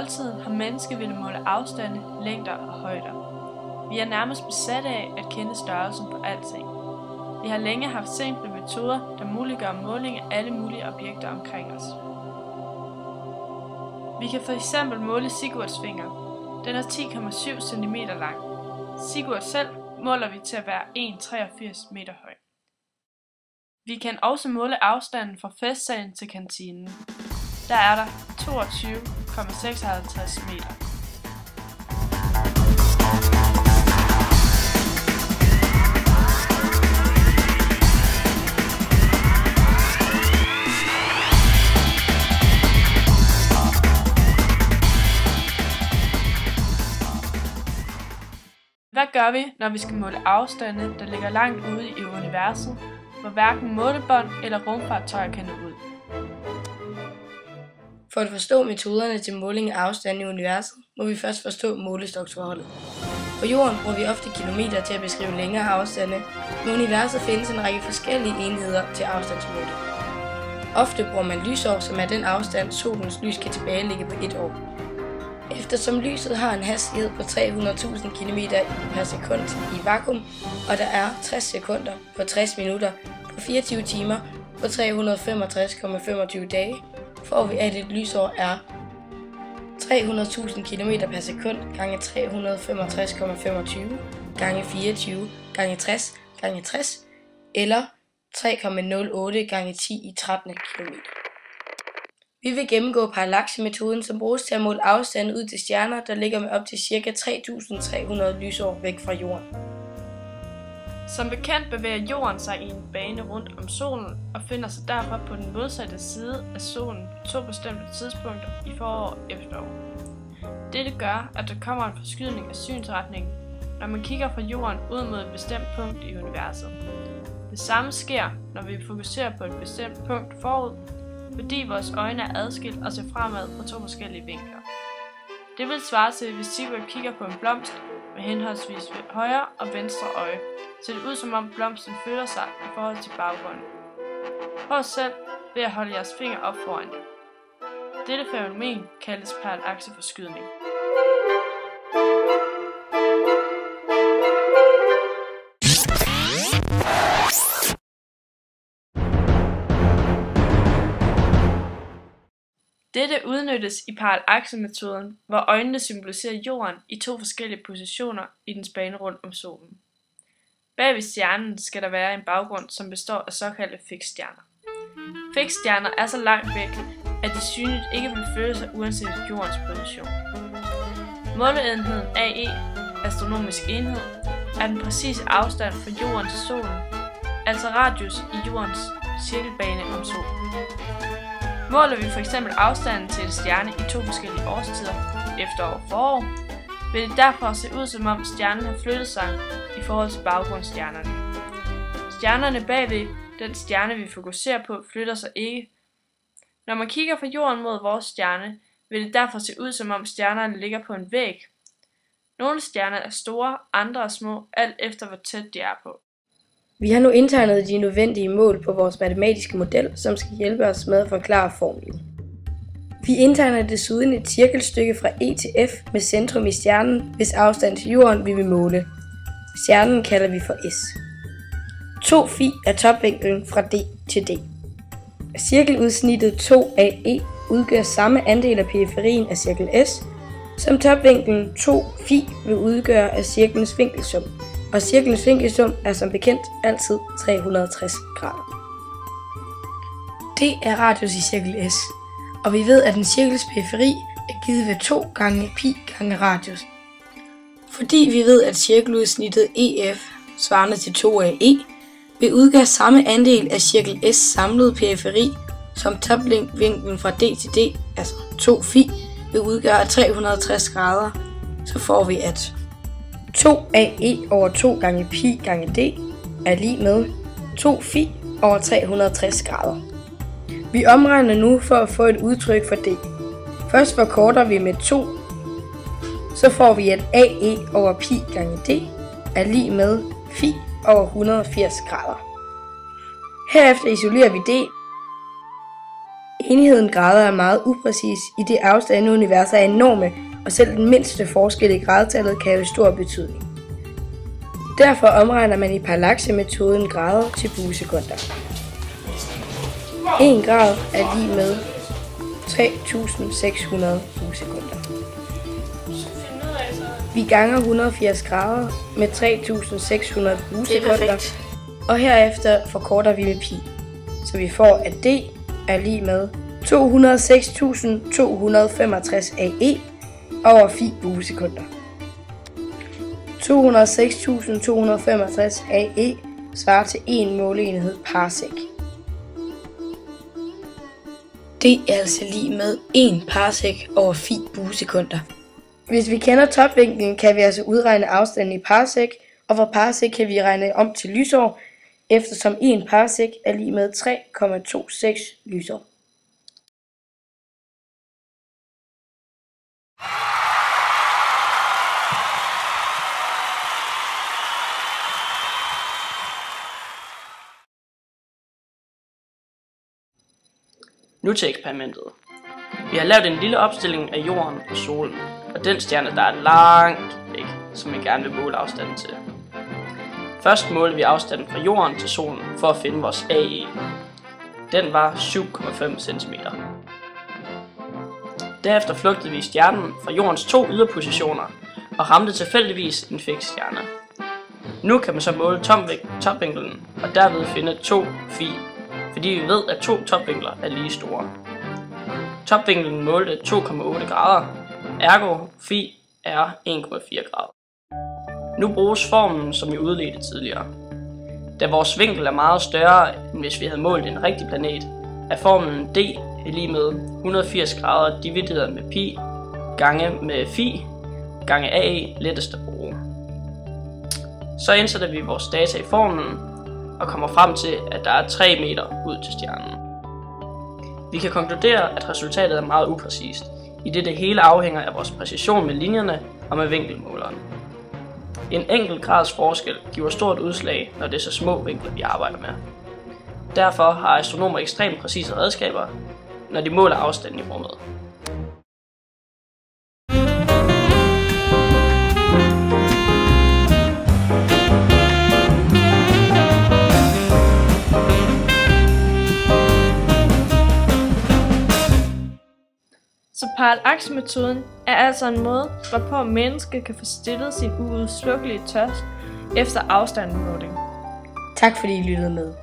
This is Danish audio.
oldtiden har mennesker ville måle afstande, længder og højder. Vi er nærmest besat af at kende størrelsen på alting. Vi har længe haft simple metoder, der muliggør måling af alle mulige objekter omkring os. Vi kan for eksempel måle Sigurds finger. Den er 10,7 cm lang. Sigurd selv måler vi til at være 1,83 meter høj. Vi kan også måle afstanden fra festsalen til kantinen. Der er der 22,56 meter. Hvad gør vi, når vi skal måle afstande, der ligger langt ude i universet, hvor hverken målebånd eller rumfartøjer kan nå ud? For at forstå metoderne til måling af afstande i universet, må vi først forstå målestoksforholdet. På jorden bruger vi ofte kilometer til at beskrive længere afstande, men i universet findes en række forskellige enheder til afstandsmåling. Ofte bruger man lysår, som er den afstand, solens lys kan tilbagelægge på et år. Eftersom lyset har en hastighed på 300.000 km per sekund i vakuum, og der er 60 sekunder på 60 minutter på 24 timer på 365,25 dage, får vi, at et lysår er 300.000 km per sekund gange 365,25 gange 24 gange 60 gange 60 eller 3,08 gange 10 i 13 km. Vi vil gennemgå parallaxemetoden, som bruges til at måle afstande ud til stjerner, der ligger med op til ca. 3.300 lysår væk fra jorden. Som bekendt bevæger jorden sig i en bane rundt om solen og finder sig derfor på den modsatte side af solen på 2 bestemte tidspunkter i forår og efterår. Dette gør, at der kommer en forskydning af synsretningen, når man kigger fra jorden ud mod et bestemt punkt i universet. Det samme sker, når vi fokuserer på et bestemt punkt forud, fordi vores øjne er adskilt og ser fremad på 2 forskellige vinkler. Det vil svare til, hvis Sigurd kigger på en blomst med henholdsvis højre og venstre øje, ser det ud som om blomsten flytter sig i forhold til baggrunden. Prøv selv ved at holde jeres finger op foran jer. Dette fænomen kaldes parallaxeforskydning. Dette udnyttes i parallaxemetoden, hvor øjnene symboliserer jorden i 2 forskellige positioner i dens bane rundt om solen. Bag ved stjernen skal der være en baggrund, som består af såkaldte fiksstjerner. Fiksstjerner er så langt væk, at de synligt ikke vil flytte sig uanset jordens position. Måleenheden AE, astronomisk enhed, er den præcise afstand fra jorden til solen, altså radius i jordens cirkelbane om solen. Måler vi f.eks. afstanden til en stjerne i 2 forskellige årstider, efterår og forår, vil det derfor se ud som om stjernen har flyttet sig i forhold til baggrundsstjernerne. Stjernerne bagved den stjerne vi fokuserer på flytter sig ikke. Når man kigger fra jorden mod vores stjerne, vil det derfor se ud som om stjernerne ligger på en væg. Nogle stjerner er store, andre er små, alt efter hvor tæt de er på. Vi har nu indtegnet de nødvendige mål på vores matematiske model, som skal hjælpe os med at forklare formlen. Vi indtegner desuden et cirkelstykke fra E til F med centrum i stjernen, hvis afstand til jorden vi vil måle. Stjernen kalder vi for S. 2 phi er topvinklen fra D til D. Cirkeludsnittet 2AE udgør samme andel af periferien af cirkel S, som topvinklen 2 phi vil udgøre af cirklens vinkelsum. Og cirklens vinkelsum er som bekendt altid 360 grader. Det er radius i cirkel S, og vi ved, at en cirkels periferi er givet ved 2 gange pi gange radius. Fordi vi ved, at cirkeludsnittet EF, svarende til 2AE, vil udgøre samme andel af cirkel S samlede periferi, som topvinklen fra D til D, altså 2 phi, vil udgøre 360 grader, så får vi, at 2AE over 2 gange pi gange D er lig med 2 phi over 360 grader. Vi omregner nu for at få et udtryk for D. Først forkorter vi med 2, så får vi, at AE over pi gange D er lig med phi over 180 grader. Herefter isolerer vi D. Enheden grader er meget upræcis, i det afstande i universet er enorme, og selv den mindste forskel i gradtallet kan have stor betydning. Derfor omregner man i parallaxemetoden grader til buesekunder. 1 grad er lig med 3600 buesekunder. Vi ganger 180 grader med 3600 buesekunder, og herefter forkorter vi med pi, så vi får, at d er lig med 206.265 AE over phi buesekunder. 206.265 AE svarer til 1 måleenhed parsec. Det er altså lig med 1 parsec over phi buesekunder. Hvis vi kender topvinklen, kan vi altså udregne afstanden i parsec, og for parsec kan vi regne om til lysår, eftersom 1 parsec er lig med 3,26 lysår. Nu til eksperimentet. Vi har lavet en lille opstilling af jorden og solen, og den stjerne, der er langt væk, som vi gerne vil måle afstanden til. Først målte vi afstanden fra jorden til solen for at finde vores AE. Den var 7,5 cm. Derefter flugtede vi stjernen fra jordens 2 yderpositioner og ramte tilfældigvis en fiks stjerne. Nu kan man så måle topvinklen og derved finde 2 phi, fordi vi ved, at 2 topvinkler er lige store. Topvinklen målte 2,8 grader, ergo phi er 1,4 grader. Nu bruges formlen, som vi udledte tidligere. Da vores vinkel er meget større, end hvis vi havde målt en rigtig planet, er formlen d lig med 180 grader divideret med pi gange med phi gange AE lettest at bruge. Så indsætter vi vores data i formlen og kommer frem til, at der er 3 meter ud til stjernen. Vi kan konkludere, at resultatet er meget upræcist, idet det hele afhænger af vores præcision med linjerne og med vinkelmåleren. En enkelt grads forskel giver stort udslag, når det er så små vinkler, vi arbejder med. Derfor har astronomer ekstremt præcise redskaber, når de måler afstanden i rummet. Så parallaxemetoden er altså en måde, hvorpå mennesket kan få stillet sin uudslukkelige tørst efter afstandsmåling. Tak fordi I lyttede med.